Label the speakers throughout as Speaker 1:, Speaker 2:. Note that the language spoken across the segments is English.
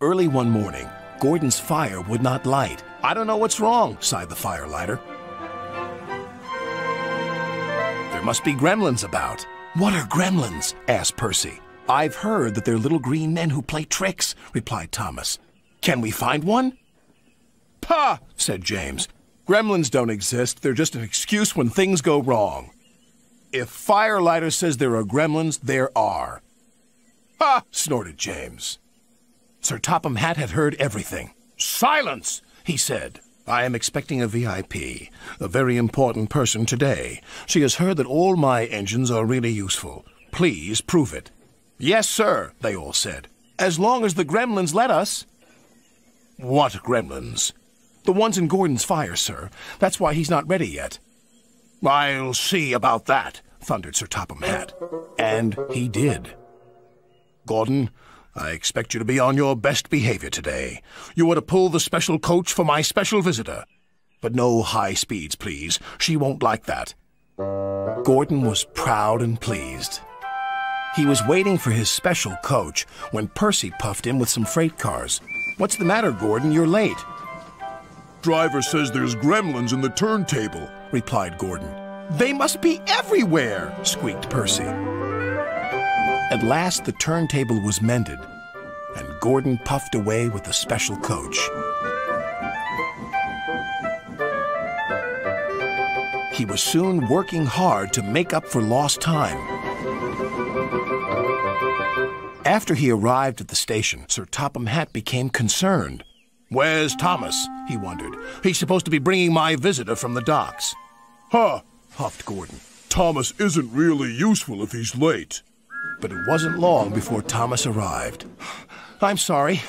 Speaker 1: Early one morning, Gordon's fire would not light. "I don't know what's wrong," sighed the firelighter. "There must be gremlins about." "What are gremlins?" asked Percy. "I've heard that they're little green men who play tricks," replied Thomas. "Can we find one?" "Pah!" said James. "Gremlins don't exist. They're just an excuse when things go wrong. If Firelighter says there are gremlins, there are." "Ha!" snorted James. Sir Topham Hatt had heard everything. "Silence!" he said. "I am expecting a VIP, a very important person today. She has heard that all my engines are really useful. Please prove it." "Yes, sir," they all said. "As long as the gremlins let us." "What gremlins?" "The ones in Gordon's fire, sir. That's why he's not ready yet." "I'll see about that," thundered Sir Topham Hatt. And he did. "Gordon, I expect you to be on your best behavior today. You are to pull the special coach for my special visitor. But no high speeds, please. She won't like that." Gordon was proud and pleased. He was waiting for his special coach when Percy puffed in with some freight cars. "What's the matter, Gordon? You're late."
Speaker 2: "Driver says there's gremlins in the turntable,"
Speaker 1: replied Gordon. "They must be everywhere," squeaked Percy. At last the turntable was mended, and Gordon puffed away with the special coach. He was soon working hard to make up for lost time. After he arrived at the station, Sir Topham Hatt became concerned. "Where's Thomas?" he wondered. "He's supposed to be bringing my visitor from the docks."
Speaker 2: "Huh,"
Speaker 1: huffed Gordon.
Speaker 2: "Thomas isn't really useful if he's late."
Speaker 1: But it wasn't long before Thomas arrived. "I'm sorry.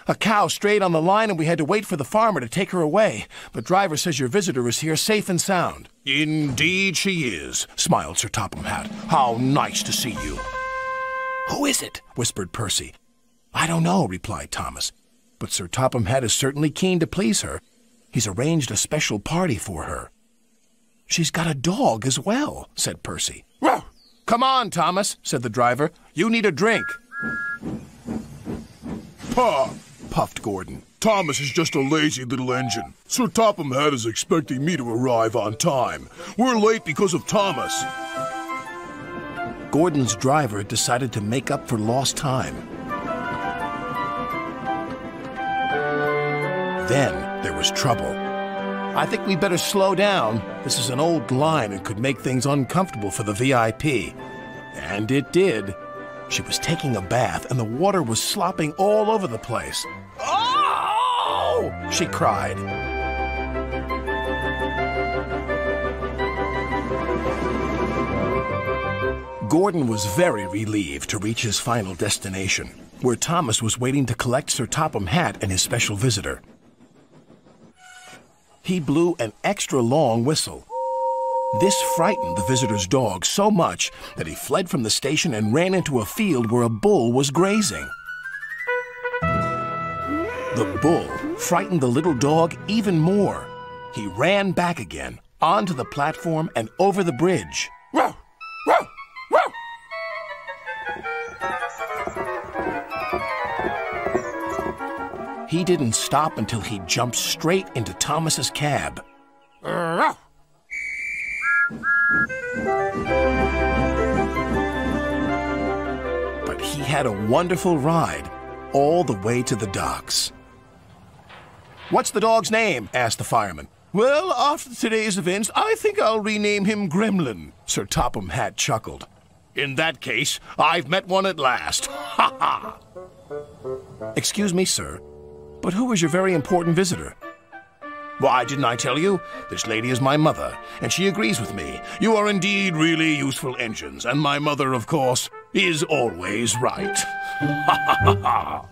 Speaker 1: A cow strayed on the line and we had to wait for the farmer to take her away. But driver says your visitor is here safe and sound."
Speaker 2: "Indeed she is,"
Speaker 1: smiled Sir Topham Hatt.
Speaker 2: "How nice to see you."
Speaker 1: "Who is it?" whispered Percy. "I don't know," replied Thomas. "But Sir Topham Hatt is certainly keen to please her. He's arranged a special party for her." "She's got a dog as well," said Percy.
Speaker 2: "Row!"
Speaker 1: "Come on, Thomas," said the driver. "You need a drink."
Speaker 2: "Pah!"
Speaker 1: puffed Gordon.
Speaker 2: "Thomas is just a lazy little engine. Sir Topham Hatt is expecting me to arrive on time. We're late because of Thomas."
Speaker 1: Gordon's driver had decided to make up for lost time. Then there was trouble. "I think we better slow down. This is an old line and could make things uncomfortable for the VIP." And it did. She was taking a bath and the water was slopping all over the place. "Oh!" she cried. Gordon was very relieved to reach his final destination, where Thomas was waiting to collect Sir Topham Hatt and his special visitor. He blew an extra long whistle. This frightened the visitor's dog so much that he fled from the station and ran into a field where a bull was grazing. The bull frightened the little dog even more. He ran back again, onto the platform and over the bridge.
Speaker 2: "Row! Row! Row!"
Speaker 1: He didn't stop until he jumped straight into Thomas's cab.
Speaker 2: "Row!"
Speaker 1: But he had a wonderful ride, all the way to the docks. "What's the dog's name?" asked the fireman. "Well, after today's events, I think I'll rename him Gremlin," Sir Topham Hatt chuckled. "In that case, I've met one at last. Ha ha!" "Excuse me, sir, but who is your very important visitor?" "Why, didn't I tell you? This lady is my mother, and she agrees with me. You are indeed really useful engines, and my mother, of course, is always right." Ha ha ha ha!